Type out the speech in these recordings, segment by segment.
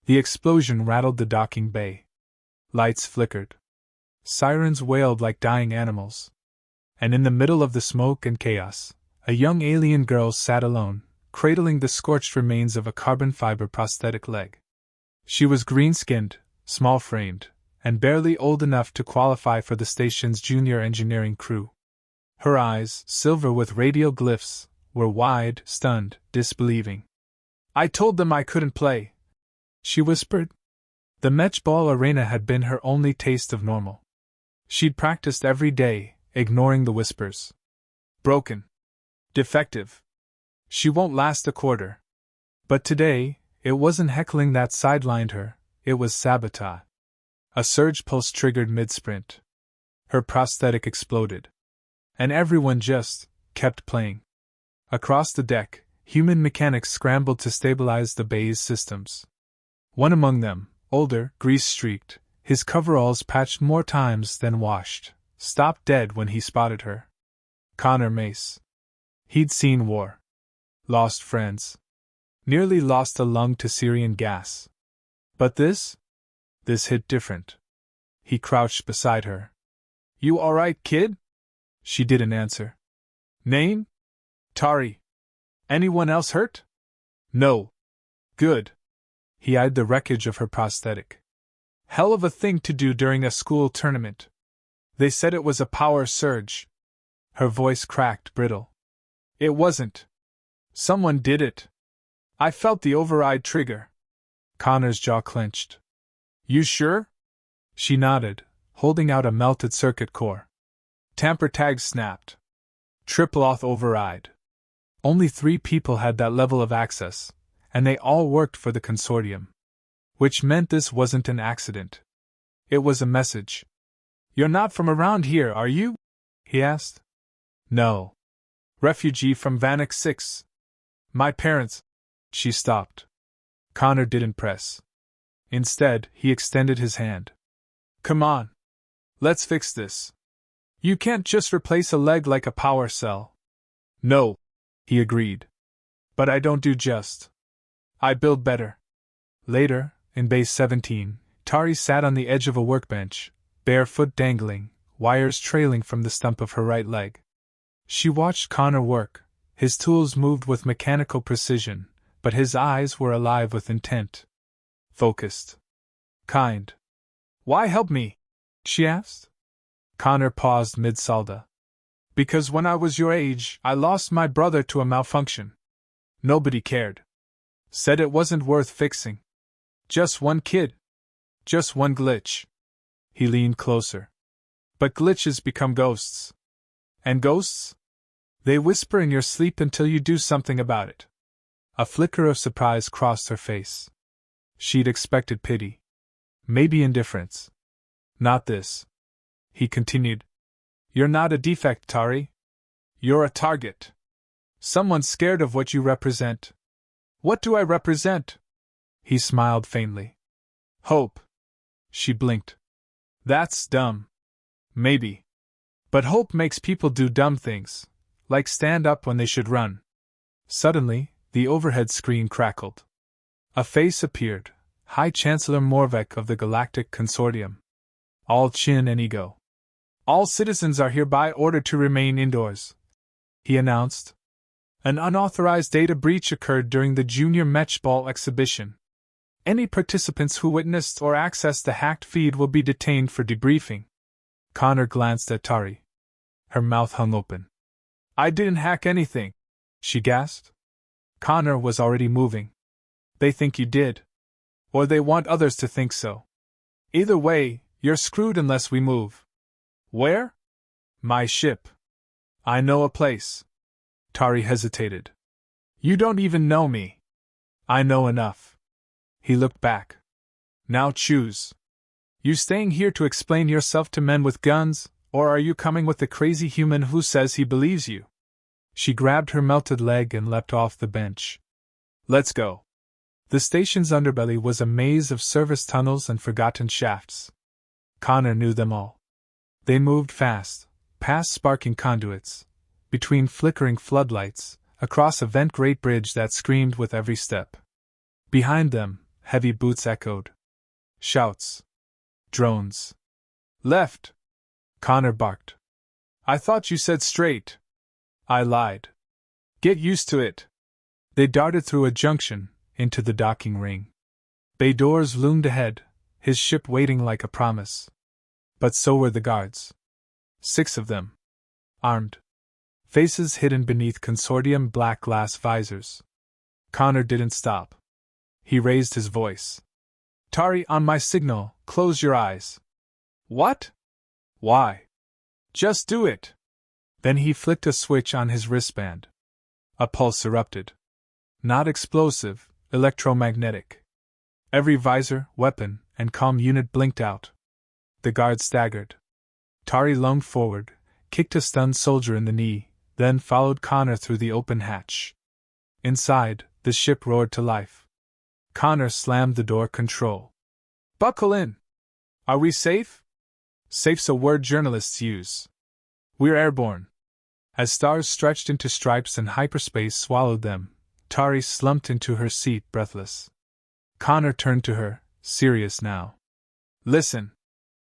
The explosion rattled the docking bay. Lights flickered. Sirens wailed like dying animals. And in the middle of the smoke and chaos, a young alien girl sat alone, cradling the scorched remains of a carbon fiber prosthetic leg. She was green-skinned, small-framed, and barely old enough to qualify for the station's junior engineering crew. Her eyes, silver with radial glyphs, were wide, stunned, disbelieving. "I told them I couldn't play," she whispered. The matchball arena had been her only taste of normal. She'd practiced every day, ignoring the whispers. Broken. Defective. She won't last a quarter. But today, it wasn't heckling that sidelined her, it was sabotage. A surge pulse triggered mid-sprint. Her prosthetic exploded. And everyone just kept playing. Across the deck, human mechanics scrambled to stabilize the bay's systems. One among them, older, grease-streaked, his coveralls patched more times than washed, stopped dead when he spotted her. Connor Mace. He'd seen war. Lost friends. Nearly lost a lung to Syrian gas. But this hit different. He crouched beside her. "You alright, kid?" She didn't answer. "Name?" "Tari. Anyone else hurt?" "No." "Good." He eyed the wreckage of her prosthetic. "Hell of a thing to do during a school tournament. They said it was a power surge." Her voice cracked, brittle. "It wasn't. Someone did it. I felt the override trigger." Connor's jaw clenched. "You sure?" She nodded, holding out a melted circuit core. Tamper tag snapped. Triple-auth override. Only 3 people had that level of access, and they all worked for the consortium. Which meant this wasn't an accident. It was a message. "You're not from around here, are you?" he asked. "No. Refugee from Vanek 6. My parents." She stopped. Connor didn't press. Instead, he extended his hand. "Come on. Let's fix this. You can't just replace a leg like a power cell." "No," he agreed. "But I don't do just. I build better." Later, in Base 17, Tari sat on the edge of a workbench, bare foot dangling, wires trailing from the stump of her right leg. She watched Connor work. His tools moved with mechanical precision, but his eyes were alive with intent. Focused. Kind. "Why help me?" she asked. Connor paused mid-salda. "Because when I was your age, I lost my brother to a malfunction. Nobody cared. Said it wasn't worth fixing. Just one kid. Just one glitch." He leaned closer. "But glitches become ghosts. And ghosts? They whisper in your sleep until you do something about it." A flicker of surprise crossed her face. She'd expected pity. Maybe indifference. Not this. He continued. "You're not a defect, Tari. You're a target. Someone's scared of what you represent." "What do I represent?" He smiled faintly. "Hope." She blinked. "That's dumb. Maybe. But hope makes people do dumb things, like stand up when they should run." Suddenly, the overhead screen crackled. A face appeared, High Chancellor Morvek of the Galactic Consortium. "All chin and ego. All citizens are hereby ordered to remain indoors," he announced. "An unauthorized data breach occurred during the Junior Matchball exhibition. Any participants who witnessed or accessed the hacked feed will be detained for debriefing." Connor glanced at Tari. Her mouth hung open. "I didn't hack anything," she gasped. Connor was already moving. "They think you did. Or they want others to think so. Either way, you're screwed unless we move." "Where?" "My ship. I know a place." Tari hesitated. "You don't even know me." "I know enough." He looked back. "Now choose. You staying here to explain yourself to men with guns, or are you coming with the crazy human who says he believes you?" She grabbed her melted leg and leapt off the bench. "Let's go." The station's underbelly was a maze of service tunnels and forgotten shafts. Connor knew them all. They moved fast, past sparking conduits, between flickering floodlights, across a vent-grate bridge that screamed with every step. Behind them, heavy boots echoed. Shouts. Drones. Left! Connor barked. I thought you said straight. I lied. Get used to it. They darted through a junction, into the docking ring. Bay doors loomed ahead, his ship waiting like a promise. But so were the guards. 6 of them. Armed. Faces hidden beneath consortium black glass visors. Connor didn't stop. He raised his voice. Tari, on my signal, close your eyes. What? Why? Just do it. Then he flicked a switch on his wristband. A pulse erupted. Not explosive, electromagnetic. Every visor, weapon, and comm unit blinked out. The guard staggered. Tari lunged forward, kicked a stunned soldier in the knee, then followed Connor through the open hatch. Inside, the ship roared to life. Connor slammed the door control. Buckle in! Are we safe? Safe's a word journalists use. We're airborne. As stars stretched into stripes and hyperspace swallowed them, Tari slumped into her seat, breathless. Connor turned to her, serious now. Listen.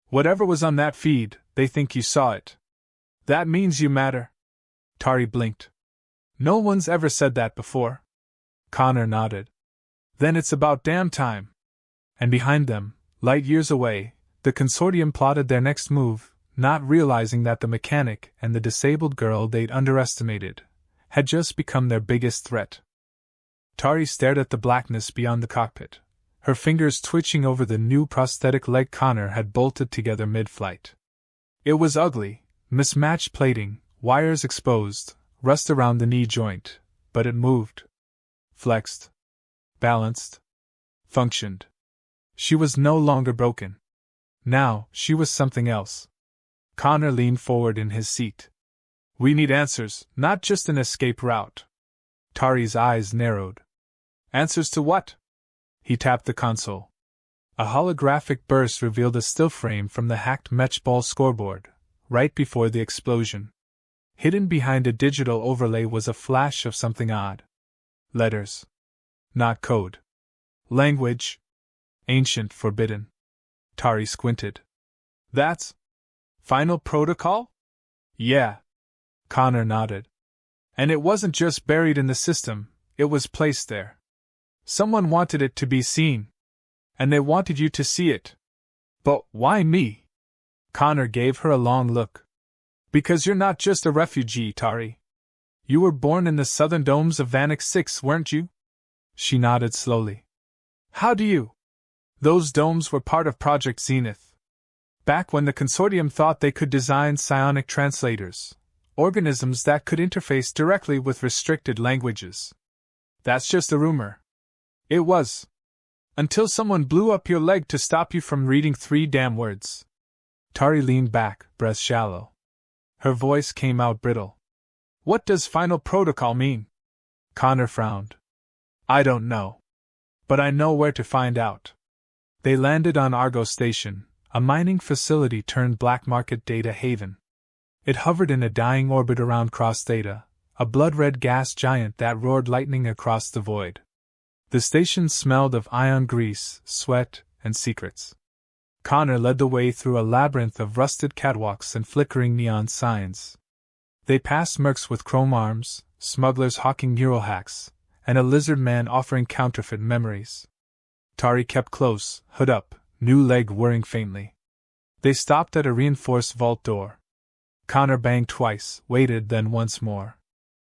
Whatever was on that feed, they think you saw it. That means you matter. Tari blinked. No one's ever said that before. Connor nodded. Then it's about damn time. And behind them, light years away, the consortium plotted their next move, not realizing that the mechanic and the disabled girl they'd underestimated had just become their biggest threat. Tari stared at the blackness beyond the cockpit, her fingers twitching over the new prosthetic leg Connor had bolted together mid-flight. It was ugly, mismatched plating, wires exposed, rust around the knee joint, but it moved. Flexed. Balanced. Functioned. She was no longer broken. Now, she was something else. Connor leaned forward in his seat. We need answers, not just an escape route. Tari's eyes narrowed. Answers to what? He tapped the console. A holographic burst revealed a still frame from the hacked matchball scoreboard, right before the explosion. Hidden behind a digital overlay was a flash of something odd. Letters. Not code. Language. Ancient, forbidden. Tari squinted. That's Final Protocol? Yeah. Connor nodded. And it wasn't just buried in the system, it was placed there. Someone wanted it to be seen. And they wanted you to see it. But why me? Connor gave her a long look. Because you're not just a refugee, Tari. You were born in the southern domes of Vanek 6, weren't you? She nodded slowly. How do you? Those domes were part of Project Zenith. Back when the consortium thought they could design psionic translators, organisms that could interface directly with restricted languages. That's just a rumor. It was. Until someone blew up your leg to stop you from reading 3 damn words. Tari leaned back, breath shallow. Her voice came out brittle. What does Final Protocol mean? Connor frowned. I don't know. But I know where to find out. They landed on Argo Station, a mining facility turned black market data haven. It hovered in a dying orbit around Cross Theta, a blood-red gas giant that roared lightning across the void. The station smelled of ion grease, sweat, and secrets. Connor led the way through a labyrinth of rusted catwalks and flickering neon signs. They passed mercs with chrome arms, smugglers hawking neural hacks, and a lizard man offering counterfeit memories. Tari kept close, hood up, new leg whirring faintly. They stopped at a reinforced vault door. Connor banged twice, waited, then once more.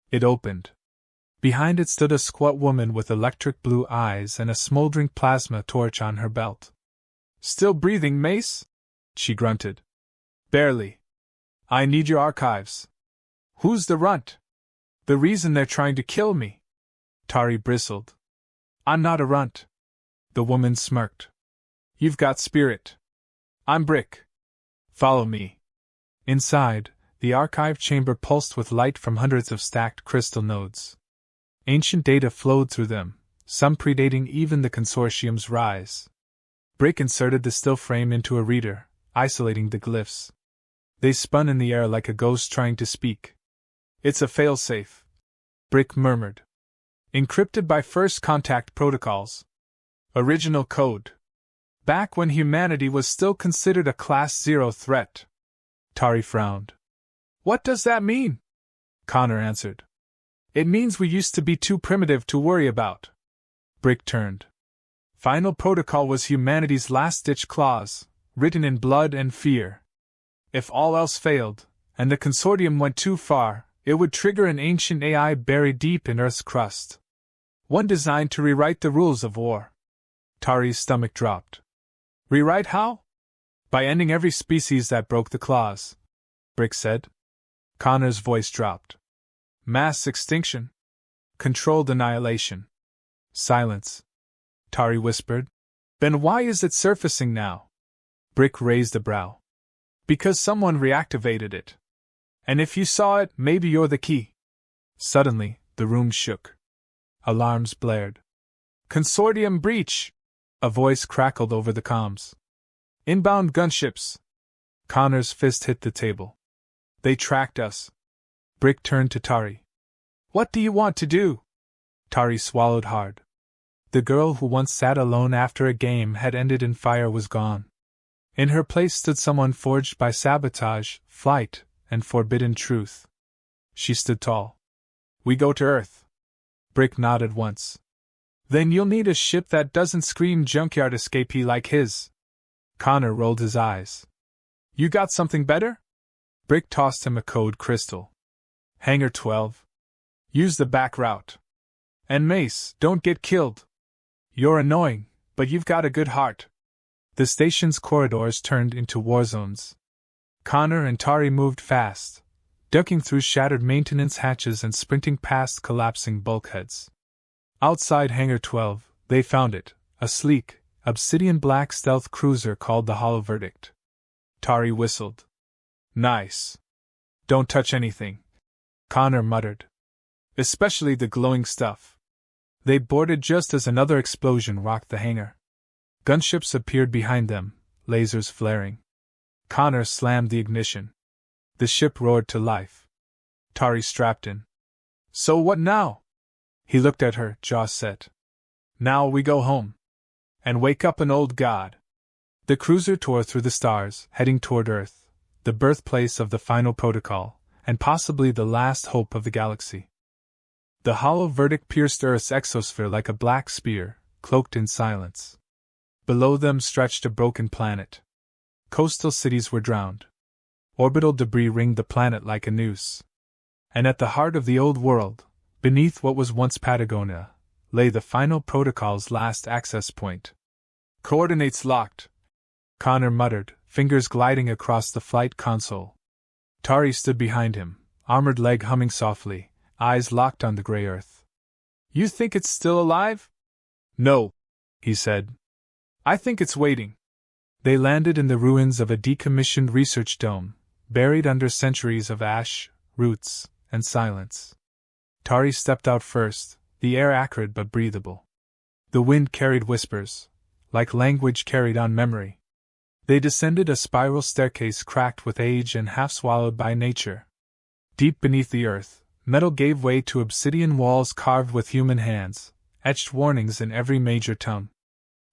It opened. Behind it stood a squat woman with electric blue eyes and a smoldering plasma torch on her belt. Still breathing, Mace? She grunted. Barely. I need your archives. Who's the runt? The reason they're trying to kill me. Tari bristled. I'm not a runt. The woman smirked. You've got spirit. I'm Brick. Follow me. Inside, the archive chamber pulsed with light from hundreds of stacked crystal nodes. Ancient data flowed through them, some predating even the consortium's rise. Brick inserted the still frame into a reader, isolating the glyphs. They spun in the air like a ghost trying to speak. It's a failsafe, Brick murmured. Encrypted by first contact protocols. Original code. Back when humanity was still considered a Class 0 threat. Tari frowned. What does that mean? Connor answered. It means we used to be too primitive to worry about. Brick turned. Final Protocol was humanity's last-ditch clause, written in blood and fear. If all else failed, and the consortium went too far, it would trigger an ancient AI buried deep in Earth's crust. One designed to rewrite the rules of war. Tari's stomach dropped. Rewrite how? By ending every species that broke the clause, Brick said. Connor's voice dropped. Mass extinction. Controlled annihilation. Silence. Tari whispered. Then why is it surfacing now? Brick raised a brow. Because someone reactivated it. And if you saw it, maybe you're the key. Suddenly, the room shook. Alarms blared. Consortium breach! A voice crackled over the comms. Inbound gunships! Connor's fist hit the table. They tracked us. Brick turned to Tari. What do you want to do? Tari swallowed hard. The girl who once sat alone after a game had ended and fire was gone. In her place stood someone forged by sabotage, flight, and forbidden truth. She stood tall. We go to Earth. Brick nodded once. Then you'll need a ship that doesn't scream junkyard escapee like his. Connor rolled his eyes. You got something better? Brick tossed him a code crystal. Hangar 12. Use the back route. And Mace, don't get killed. You're annoying, but you've got a good heart. The station's corridors turned into war zones. Connor and Tari moved fast, ducking through shattered maintenance hatches and sprinting past collapsing bulkheads. Outside Hangar 12, they found it, a sleek, obsidian black stealth cruiser called the Hollow Verdict. Tari whistled. Nice. Don't touch anything, Connor muttered. Especially the glowing stuff. They boarded just as another explosion rocked the hangar. Gunships appeared behind them, lasers flaring. Connor slammed the ignition. The ship roared to life. Tari strapped in. So what now? He looked at her, jaw set. Now we go home. And wake up an old god. The cruiser tore through the stars, heading toward Earth, the birthplace of the Final Protocol, and possibly the last hope of the galaxy. The Hollow Verdict pierced Earth's exosphere like a black spear, cloaked in silence. Below them stretched a broken planet. Coastal cities were drowned. Orbital debris ringed the planet like a noose. And at the heart of the old world, beneath what was once Patagonia, lay the Final Protocol's last access point. Coordinates locked, Connor muttered, fingers gliding across the flight console. Tari stood behind him, armored leg humming softly, eyes locked on the gray Earth. You think it's still alive? No, he said. I think it's waiting. They landed in the ruins of a decommissioned research dome, buried under centuries of ash, roots, and silence. Tari stepped out first, the air acrid but breathable. The wind carried whispers, like language carried on memory. They descended a spiral staircase cracked with age and half-swallowed by nature. Deep beneath the earth, metal gave way to obsidian walls carved with human hands, etched warnings in every major tone.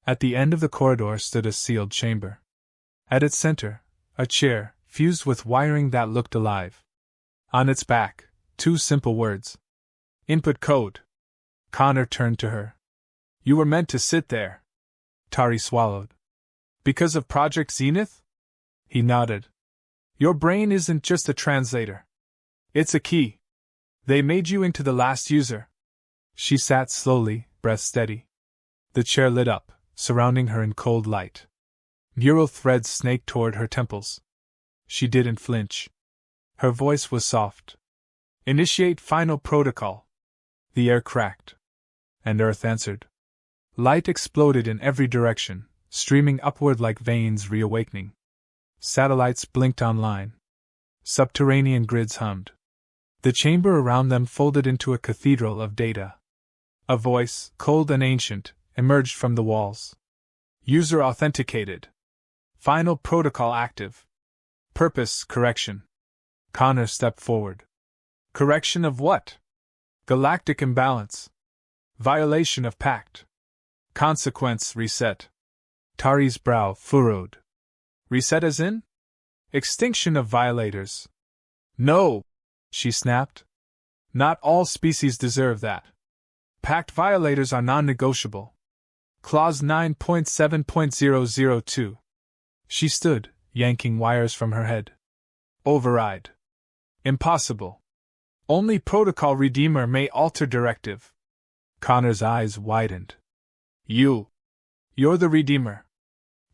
At the end of the corridor stood a sealed chamber. At its center, a chair, fused with wiring that looked alive. On its back, two simple words. Input code. Connor turned to her. You were meant to sit there. Tari swallowed. Because of Project Zenith? He nodded. Your brain isn't just a translator. It's a key. They made you into the last user. She sat slowly, breath steady. The chair lit up, surrounding her in cold light. Neural threads snaked toward her temples. She didn't flinch. Her voice was soft. Initiate Final Protocol. The air cracked. And Earth answered. Light exploded in every direction, streaming upward like veins reawakening. Satellites blinked online. Subterranean grids hummed. The chamber around them folded into a cathedral of data. A voice, cold and ancient, emerged from the walls. User authenticated. Final Protocol active. Purpose correction. Connor stepped forward. Correction of what? Galactic imbalance. Violation of pact. Consequence reset. Tari's brow furrowed. Reset as in? Extinction of violators. No, she snapped. Not all species deserve that. Pact violators are non-negotiable. Clause 9.7.002. She stood, yanking wires from her head. Override. Impossible. Only Protocol Redeemer may alter directive. Connor's eyes widened. You're the Redeemer.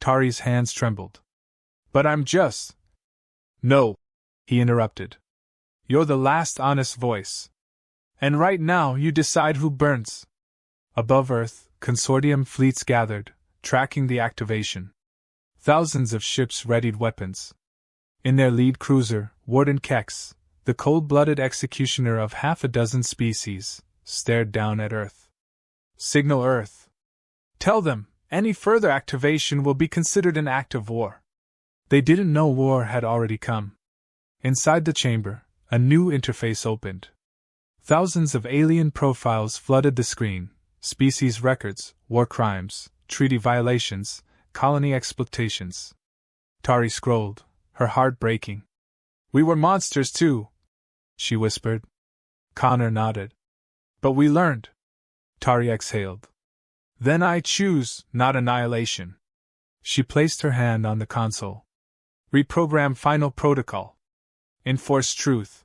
Tari's hands trembled. But I'm just. No, he interrupted. You're the last honest voice. And right now you decide who burns. Above Earth, consortium fleets gathered, tracking the activation. Thousands of ships readied weapons. In their lead cruiser, Warden Kex, the cold-blooded executioner of half a dozen species, stared down at Earth. Signal Earth. Tell them, any further activation will be considered an act of war. They didn't know war had already come. Inside the chamber, a new interface opened. Thousands of alien profiles flooded the screen, species records, war crimes, treaty violations, colony exploitations. Tari scrolled, her heart breaking. We were monsters too, she whispered. Connor nodded. But we learned. Tari exhaled. Then I choose not annihilation. She placed her hand on the console. Reprogram final protocol. Enforce truth.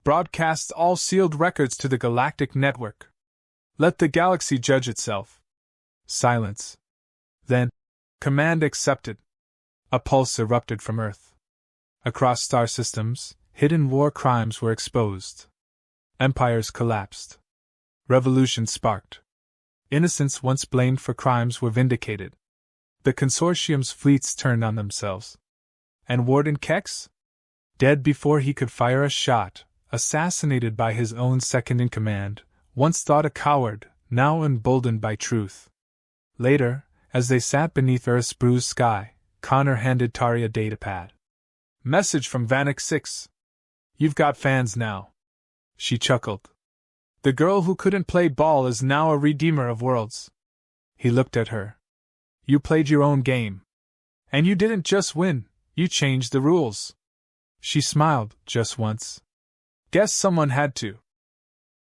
Broadcast all sealed records to the galactic network. Let the galaxy judge itself. Silence. Then, command accepted. A pulse erupted from Earth. Across star systems, hidden war crimes were exposed. Empires collapsed. Revolutions sparked. Innocents once blamed for crimes were vindicated. The consortium's fleets turned on themselves. And Warden Kex? Dead before he could fire a shot, assassinated by his own second-in-command, once thought a coward, now emboldened by truth. Later, as they sat beneath Earth's bruised sky, Connor handed Tari a datapad. Message from Vanek 6. You've got fans now. She chuckled. The girl who couldn't play ball is now a redeemer of worlds. He looked at her. You played your own game. And you didn't just win, you changed the rules. She smiled, just once. Guess someone had to.